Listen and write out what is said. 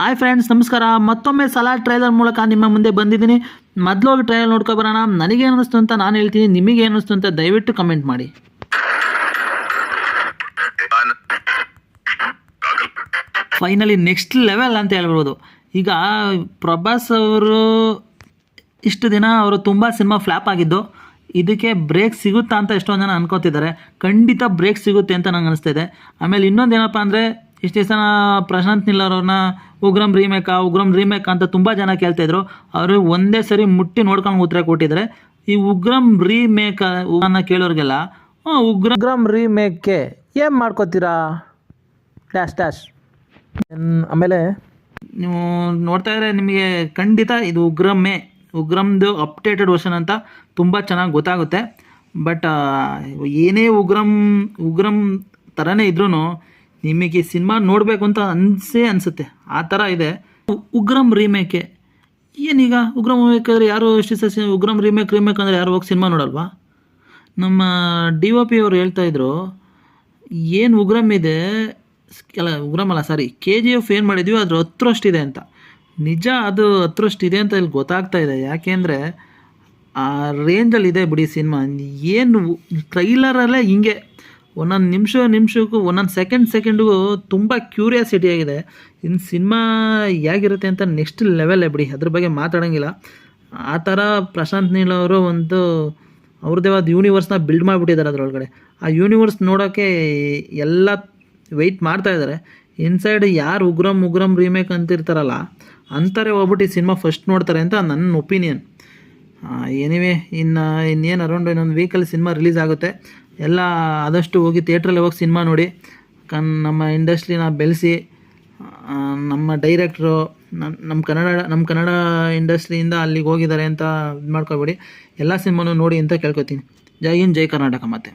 Hi friends, ನಮಸ್ಕಾರ. ಮತ್ತೊಮ್ಮೆ Salaar trailer ಮೂಲಕ ನಿಮ್ಮ ಮುಂದೆ ಬಂದಿದ್ದೀನಿ. ಮೊದಲು ಹೋಗಿ ಟ್ರೈಲರ್ ನೋಡ್ಕೊ ಬರೋಣ. ನನಗೆ ಅನ್ನಿಸ್ತು ಅಂತ ನಾನು ಹೇಳ್ತೀನಿ, ನಿಮಗೆ ಅನ್ನಿಸ್ತು ಅಂತ ದಯವಿಟ್ಟು ಕಮೆಂಟ್ ಮಾಡಿ. ಫೈನಲಿ ನೆಕ್ಸ್ಟ್ ಲೆವೆಲ್ ಅಂತ ಹೇಳ್ಬೋದು. ಈಗ ಪ್ರಭಾಸ್ ಅವರು ಇಷ್ಟು ದಿನ ಅವರು ತುಂಬ ಸಿನಿಮಾ ಫ್ಲಾಪ್ ಆಗಿದ್ದು, ಇದಕ್ಕೆ ಬ್ರೇಕ್ ಸಿಗುತ್ತಾ ಅಂತ ಎಷ್ಟೊಂದು ಜನ ಅನ್ಕೋತಿದ್ದಾರೆ. ಖಂಡಿತ ಬ್ರೇಕ್ ಸಿಗುತ್ತೆ ಅಂತ ನಂಗೆ ಅನಿಸ್ತಿದೆ. ಆಮೇಲೆ ಇನ್ನೊಂದು ಏನಪ್ಪ ಅಂದರೆ, ಇಷ್ಟು ದಿವಸ ಪ್ರಶಾಂತ್ ನೀಲ್ ಅವ್ರನ್ನ ಉಗ್ರಂ ರೀಮೇಕ್ ಅಂತ ತುಂಬ ಜನ ಕೇಳ್ತಾಯಿದ್ರು. ಅವರು ಒಂದೇ ಸರಿ ಮುಟ್ಟಿ ನೋಡ್ಕೊಂಡು ಉತ್ತರ ಕೊಟ್ಟಿದ್ದಾರೆ. ಈ ಉಗ್ರಂ ರೀಮೇಕ್ ಅನ್ನ ಕೇಳೋರಿಗೆಲ್ಲ ಉಗ್ರಂ ರೀಮೇಕ್ಗೆ ಏನು ಮಾಡ್ಕೋತೀರಾ ಡ್ಯಾಶ್. ಆಮೇಲೆ ನೀವು ನೋಡ್ತಾ ಇದ್ರೆ ನಿಮಗೆ ಖಂಡಿತ ಇದು ಉಗ್ರಮ್ದು ಅಪ್ಡೇಟೆಡ್ ವರ್ಷನ್ ಅಂತ ತುಂಬ ಚೆನ್ನಾಗಿ ಗೊತ್ತಾಗುತ್ತೆ. ಬಟ್ ಏನೇ ಉಗ್ರಂ ಥರನೇ ಇದ್ರೂ ನಿಮಗೆ ಸಿನಿಮಾ ನೋಡಬೇಕು ಅಂತ ಅನಿಸುತ್ತೆ. ಆ ಥರ ಇದೆ ಉಗ್ರಂ ರೀಮೇಕೆ. ಏನೀಗ ಉಗ್ರಂ ರೀಮೇಕ್ ಅಂದರೆ ಯಾರು ಉಗ್ರಂ ರೀಮೇಕ್ ಅಂದರೆ ಯಾರು ಹೋಗಿ ಸಿನಿಮಾ ನೋಡಲ್ವಾ? ನಮ್ಮ DOP ಅವರು ಹೇಳ್ತಾಯಿದ್ರು, ಏನು ಉಗ್ರಂ ಇದೆ KGF ಏನು ಮಾಡಿದ್ವಿ ಅದ್ರ 10ರಷ್ಟಿದೆ ಅಂತ. ನಿಜ, ಅದು 10ರಷ್ಟಿದೆ ಅಂತ ಇಲ್ಲಿ ಗೊತ್ತಾಗ್ತಾ ಇದೆ. ಯಾಕೆಂದರೆ ಆ ರೇಂಜಲ್ಲಿ ಇದೆ ಬಿಡಿ ಸಿನಿಮಾ. ಏನು ಟ್ರೈಲರಲ್ಲೇ ಹಿಂಗೆ ಒಂದೊಂದು ನಿಮಿಷಕ್ಕೂ ಒಂದೊಂದು ಸೆಕೆಂಡಿಗೂ ತುಂಬ ಕ್ಯೂರಿಯಾಸಿಟಿ ಆಗಿದೆ. ಇನ್ನು ಸಿನಿಮಾ ಹೇಗಿರುತ್ತೆ ಅಂತ ನೆಕ್ಸ್ಟ್ ಲೆವೆಲ್ಲೇ ಬಿಡಿ, ಅದ್ರ ಬಗ್ಗೆ ಮಾತಾಡೋಂಗಿಲ್ಲ. ಆ ಥರ ಪ್ರಶಾಂತ್ ನೀಲ್ ಅವರು ಅವ್ರದ್ದೇ ಆದ ಯೂನಿವರ್ಸ್ನ ಬಿಲ್ಡ್ ಮಾಡಿಬಿಟ್ಟಿದ್ದಾರೆ. ಅದರೊಳಗಡೆ ಆ ಯೂನಿವರ್ಸ್ ನೋಡೋಕ್ಕೆ ಎಲ್ಲ ವೆಯ್ಟ್ ಮಾಡ್ತಾಯಿದ್ದಾರೆ. ಇನ್ಸೈಡ್ ಯಾರು ಉಗ್ರಂ ರೀಮೇಕ್ ಅಂತಿರ್ತಾರಲ್ಲ ಅಂತಾರೆ ಹೋಗ್ಬಿಟ್ಟು ಈ ಸಿನಿಮಾ ಫಸ್ಟ್ ನೋಡ್ತಾರೆ ಅಂತ ನನ್ನ ಒಪಿನಿಯನ್. ಎನಿವೇ ಇನ್ನೇನು ಅರೌಂಡ್ ಇನ್ನೊಂದು ವೀಕಲ್ಲಿ ಸಿನಿಮಾ ರಿಲೀಸ್ ಆಗುತ್ತೆ. ಎಲ್ಲ ಆದಷ್ಟು ಹೋಗಿ ಥಿಯೇಟ್ರಲ್ಲಿ ಹೋಗಿ ಸಿನಿಮಾ ನೋಡಿ. ನಮ್ಮ ಇಂಡಸ್ಟ್ರಿನ ಬೆಳೆಸಿ, ನಮ್ಮ ಡೈರೆಕ್ಟ್ರು ನಮ್ಮ ಕನ್ನಡ ಇಂಡಸ್ಟ್ರಿಯಿಂದ ಅಲ್ಲಿಗೆ ಹೋಗಿದ್ದಾರೆ ಅಂತ ಇದು ಮಾಡ್ಕೊಬೇಡಿ. ಎಲ್ಲ ಸಿನಿಮಾನೂ ನೋಡಿ ಅಂತ ಕೇಳ್ಕೊತೀನಿ. ಜೈ ಹಿಂದ್, ಜೈ ಕರ್ನಾಟಕ. ಮತ್ತೆ